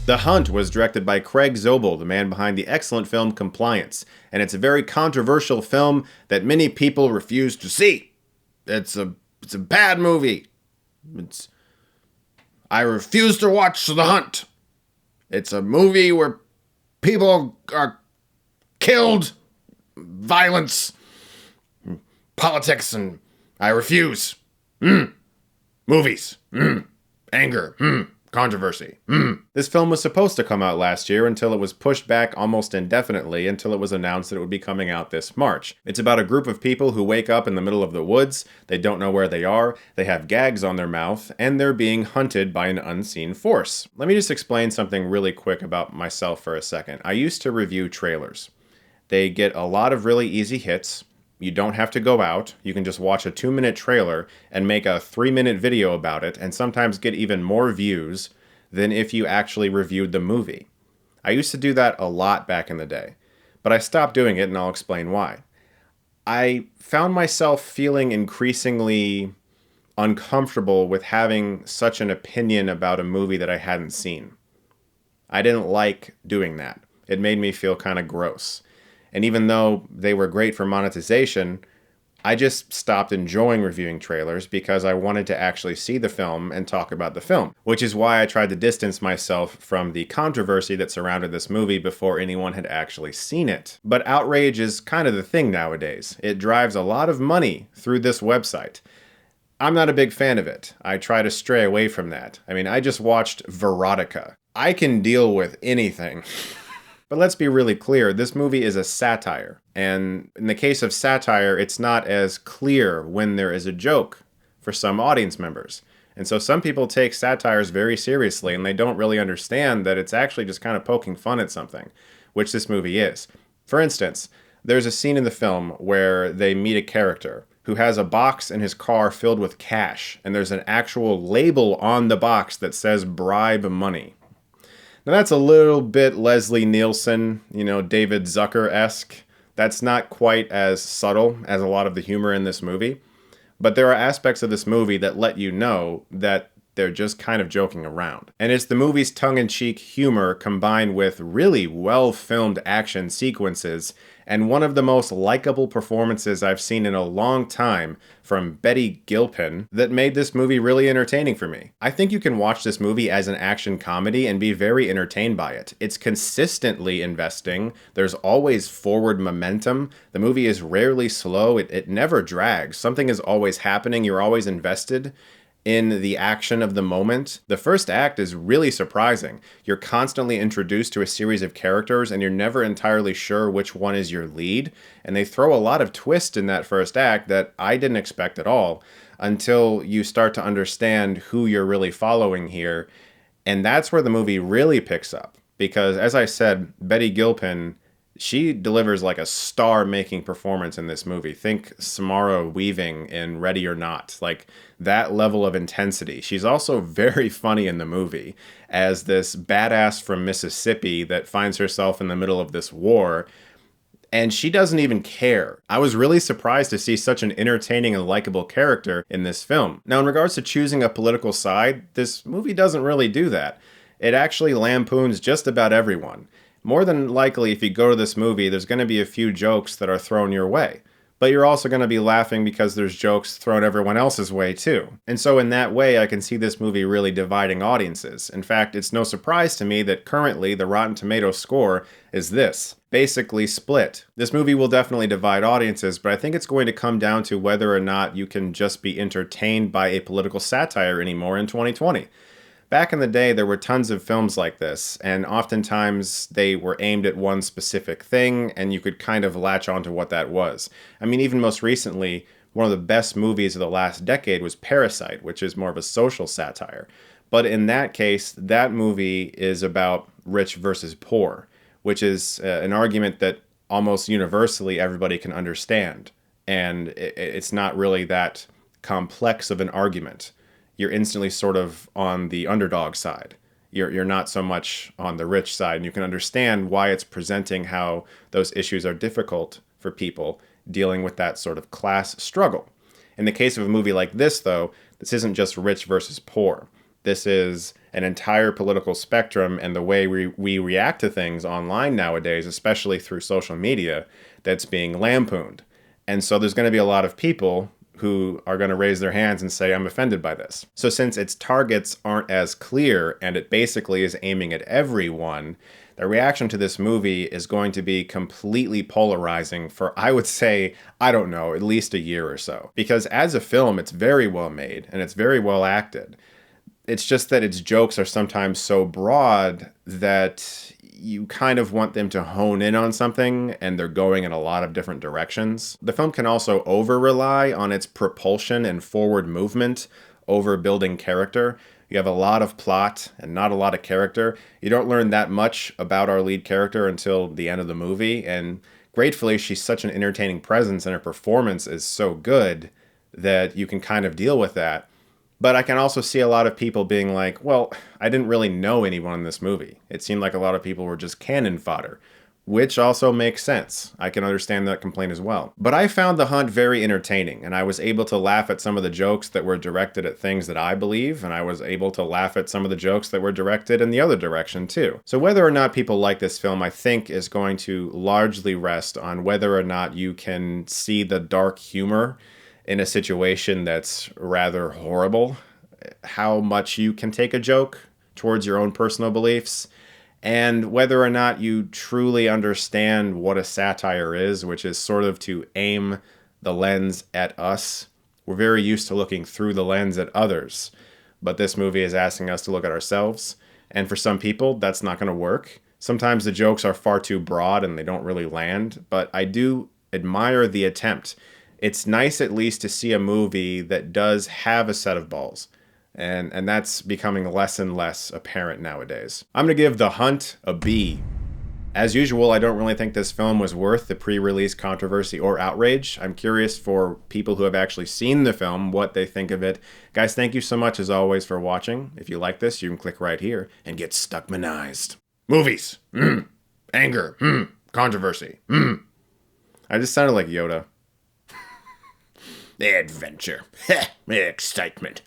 The Hunt was directed by Craig Zobel, the man behind the excellent film Compliance, and it's a very controversial film that many people refuse to see. It's a bad movie. I refuse to watch The Hunt. It's a movie where people are killed, violence, politics, and I refuse. Movies. Anger. Controversy. This film was supposed to come out last year until it was pushed back almost indefinitely until it was announced that it would be coming out this March. It's about a group of people who wake up in the middle of the woods, they don't know where they are, they have gags on their mouth, and they're being hunted by an unseen force. Let me just explain something really quick about myself for a second. I used to review trailers. They get a lot of really easy hits. You don't have to go out. You can just watch a 2-minute trailer and make a 3-minute video about it, and sometimes get even more views than if you actually reviewed the movie. I used to do that a lot back in the day, but I stopped doing it, and I'll explain why. I found myself feeling increasingly uncomfortable with having such an opinion about a movie that I hadn't seen. I didn't like doing that. It made me feel kind of gross. And even though they were great for monetization, I just stopped enjoying reviewing trailers because I wanted to actually see the film and talk about the film, which is why I tried to distance myself from the controversy that surrounded this movie before anyone had actually seen it. But outrage is kind of the thing nowadays. It drives a lot of money through this website. I'm not a big fan of it. I try to stray away from that. I mean, I just watched Verotica. I can deal with anything. But let's be really clear, this movie is a satire. And in the case of satire, it's not as clear when there is a joke for some audience members. And so some people take satires very seriously and they don't really understand that it's actually just kind of poking fun at something, which this movie is. For instance, there's a scene in the film where they meet a character who has a box in his car filled with cash, and there's an actual label on the box that says bribe money. Now that's a little bit Leslie Nielsen, David Zucker-esque. That's not quite as subtle as a lot of the humor in this movie. But there are aspects of this movie that let you know that they're just kind of joking around. And it's the movie's tongue-in-cheek humor combined with really well-filmed action sequences and one of the most likable performances I've seen in a long time from Betty Gilpin that made this movie really entertaining for me. I think you can watch this movie as an action comedy and be very entertained by it. It's consistently investing. There's always forward momentum. The movie is rarely slow. It never drags. Something is always happening. You're always invested in the action of the moment. The first act is really surprising. You're constantly introduced to a series of characters and you're never entirely sure which one is your lead. And they throw a lot of twist in that first act that I didn't expect at all until you start to understand who you're really following here. And that's where the movie really picks up. Because as I said, Betty Gilpin, she delivers like a star-making performance in this movie. Think Samara Weaving in Ready or Not. Like that level of intensity. She's also very funny in the movie as this badass from Mississippi that finds herself in the middle of this war. And she doesn't even care. I was really surprised to see such an entertaining and likable character in this film. Now, in regards to choosing a political side, this movie doesn't really do that. It actually lampoons just about everyone. More than likely, if you go to this movie, there's going to be a few jokes that are thrown your way. But you're also going to be laughing because there's jokes thrown everyone else's way too. And so in that way, I can see this movie really dividing audiences. In fact, it's no surprise to me that currently the Rotten Tomatoes score is this. Basically split. This movie will definitely divide audiences, but I think it's going to come down to whether or not you can just be entertained by a political satire anymore in 2020. Back in the day, there were tons of films like this, and oftentimes they were aimed at one specific thing, and you could kind of latch onto what that was. I mean, even most recently, one of the best movies of the last decade was Parasite, which is more of a social satire. But in that case, that movie is about rich versus poor, which is an argument that almost universally everybody can understand. And it's not really that complex of an argument. You're instantly sort of on the underdog side. You're not so much on the rich side, and you can understand why it's presenting how those issues are difficult for people dealing with that sort of class struggle. In the case of a movie like this, though, this isn't just rich versus poor. This is an entire political spectrum, and the way we react to things online nowadays, especially through social media, that's being lampooned. And so there's going to be a lot of people who are going to raise their hands and say, I'm offended by this. So since its targets aren't as clear and it basically is aiming at everyone, the reaction to this movie is going to be completely polarizing for, I would say, I don't know, at least a year or so. Because as a film, it's very well made and it's very well acted. It's just that its jokes are sometimes so broad that you kind of want them to hone in on something, and they're going in a lot of different directions. The film can also over-rely on its propulsion and forward movement over building character. You have a lot of plot and not a lot of character. You don't learn that much about our lead character until the end of the movie, and gratefully, she's such an entertaining presence and her performance is so good that you can kind of deal with that. But I can also see a lot of people being like, well, I didn't really know anyone in this movie. It seemed like a lot of people were just cannon fodder, which also makes sense. I can understand that complaint as well. But I found The Hunt very entertaining, and I was able to laugh at some of the jokes that were directed at things that I believe, and I was able to laugh at some of the jokes that were directed in the other direction too. So whether or not people like this film, I think, is going to largely rest on whether or not you can see the dark humor in a situation that's rather horrible, how much you can take a joke towards your own personal beliefs, and whether or not you truly understand what a satire is, which is sort of to aim the lens at us. We're very used to looking through the lens at others, but this movie is asking us to look at ourselves, and for some people, that's not going to work. Sometimes the jokes are far too broad and they don't really land, but I do admire the attempt. It's nice at least to see a movie that does have a set of balls. And that's becoming less and less apparent nowadays. I'm going to give The Hunt a B. As usual, I don't really think this film was worth the pre-release controversy or outrage. I'm curious for people who have actually seen the film, what they think of it. Guys, thank you so much as always for watching. If you like this, you can click right here and get Stuckmannized. Movies. Anger. Controversy. I just sounded like Yoda. Adventure. Excitement.